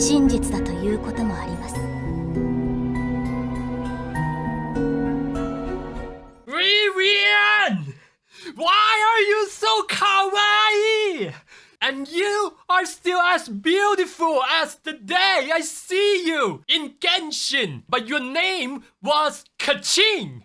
真実だということもあります。Vivian! Why are you so kawaii? And you are still as beautiful as the day I see you in Genshin, but your name was Kachin.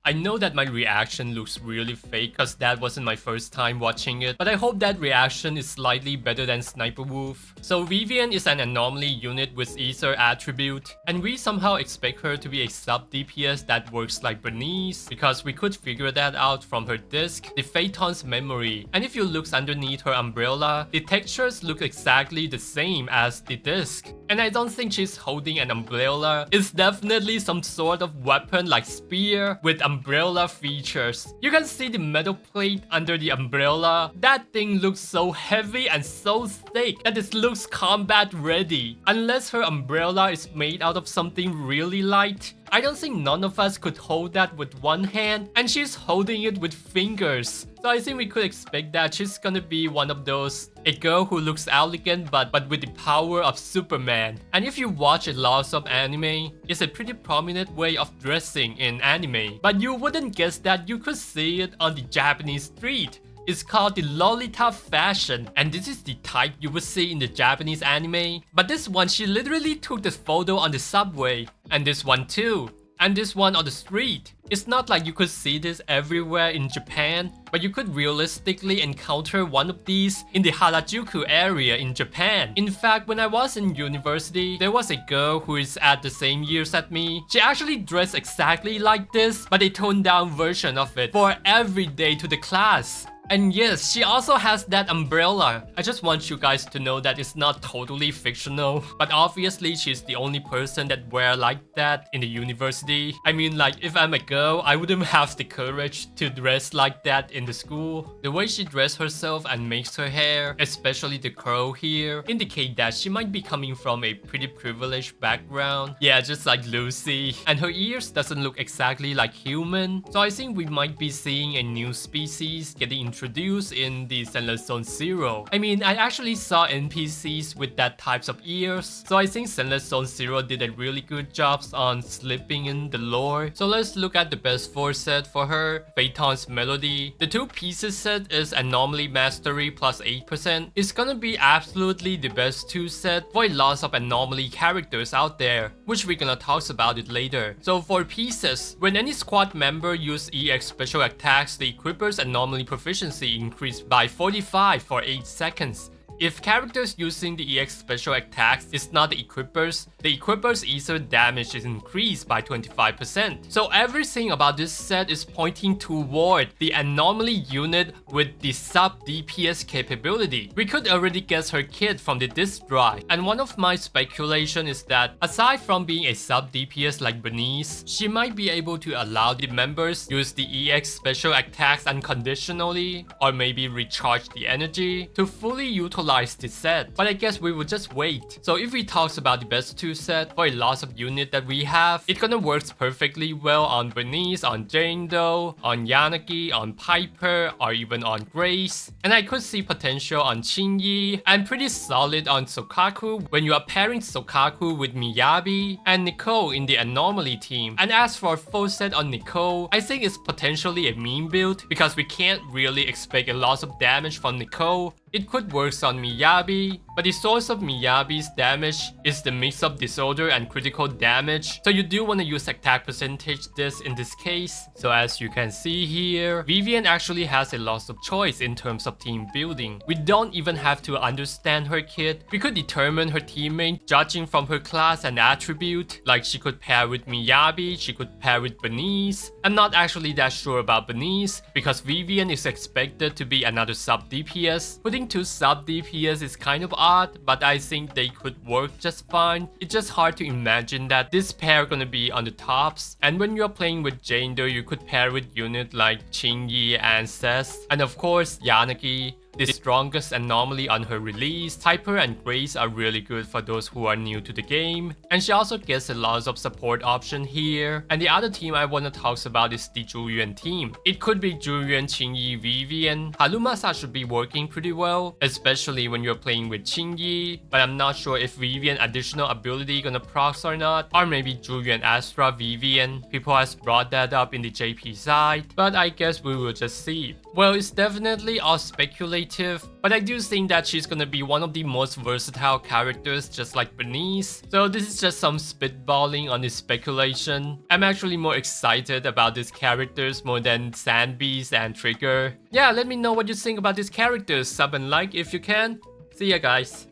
I know that my reaction looks really fake cause that wasn't my first time watching it, but I hope that reaction is slightly better than Sniper Wolf. So Vivian is an anomaly unit with Ether attribute, and we somehow expect her to be a sub DPS that works like Bernice, because we could figure that out from her disc, the Phaeton's memory. And if you look underneath her umbrella, the textures look exactly the same as the disc. And I don't think she's holding an umbrella. It's definitely some sort of weapon like spear with umbrella features. You can see the metal plate under the umbrella. That thing looks so heavy and so thick that it looks combat ready. Unless her umbrella is made out of something really light, I don't think none of us could hold that with one hand, and she's holding it with fingers. So I think we could expect that she's gonna be one of those, a girl who looks elegant but with the power of Superman. And if you watch a lot of anime, it's a pretty prominent way of dressing in anime. But you wouldn't guess that you could see it on the Japanese street. It's called the Lolita fashion, and this is the type you would see in the Japanese anime. But this one, she literally took this photo on the subway, and this one too, and this one on the street. It's not like you could see this everywhere in Japan, but you could realistically encounter one of these in the Harajuku area in Japan. In fact, when I was in university, there was a girl who is at the same years as me. She actually dressed exactly like this, but a toned down version of it for every day to the class. And yes, she also has that umbrella. I just want you guys to know that it's not totally fictional, but obviously she's the only person that wear like that in the university. I mean, like, if I'm a girl, I wouldn't have the courage to dress like that in the school. The way she dresses herself and makes her hair, especially the curl here, indicate that she might be coming from a pretty privileged background. Yeah, just like Lucy. And her ears doesn't look exactly like human, so I think we might be seeing a new species getting introduced in the Zenless Zone Zero. I mean, I actually saw NPCs with that types of ears, so I think Zenless Zone Zero did a really good job on slipping in the lore. So let's look at the best 4 set for her, Phaeton's Melody. The 2 pieces set is Anomaly Mastery plus 8%. It's gonna be absolutely the best 2 set for a lot of anomaly characters out there, which we're gonna talk about it later. So for pieces, when any squad member use EX special attacks, the equipper's anomaly proficiency increased by 45 for 8 seconds. If characters using the EX special attacks is not the equipper's ether damage is increased by 25%. So everything about this set is pointing toward the anomaly unit with the sub DPS capability. We could already guess her kit from the disc drive, and one of my speculation is that aside from being a sub DPS like Bernice, she might be able to allow the members use the EX special attacks unconditionally, or maybe recharge the energy to fully utilize this set, but I guess we will just wait. So if we talk about the best 2 set for a lot of unit that we have, it gonna works perfectly well on Bernice, on Jane Doe, on Yanagi, on Piper, or even on Grace. And I could see potential on Shinji, and pretty solid on Sokaku when you are pairing Sokaku with Miyabi and Nicole in the Anomaly team. And as for full set on Nicole, I think it's potentially a meme build because we can't really expect a lot of damage from Nicole. It could work on Miyabi, but the source of Miyabi's damage is the mix of disorder and critical damage, so you do want to use attack percentage this in this case. So as you can see here, Vivian actually has a lot of choice in terms of team building. We don't even have to understand her kit. We could determine her teammate judging from her class and attribute, like she could pair with Miyabi, she could pair with Bernice. I'm not actually that sure about Bernice because Vivian is expected to be another sub DPS. Putting 2 sub DPS is kind of odd, but I think they could work just fine. It's just hard to imagine that this pair gonna be on the tops. And when you're playing with Jane Doe, you could pair with unit like Chingy and Seth, and of course Yanagi. the strongest anomaly on her release. Hyper and Grace are really good for those who are new to the game, and she also gets a lot of support option here. And the other team I wanna talk about is the Zhuyuan team. It could be Zhuyuan, Qingyi, Vivian. Halumasa should be working pretty well, especially when you're playing with Qingyi, but I'm not sure if Vivian additional ability gonna procs or not, or maybe Zhuyuan Astra Vivian. People has brought that up in the JP side, but I guess we will just see. Well, it's definitely all speculative, but I do think that she's gonna be one of the most versatile characters, just like Bernice. So this is just some spitballing on this speculation. I'm actually more excited about these characters more than Sandbeast and Trigger. Yeah, let me know what you think about these characters. Sub and like if you can. See ya guys.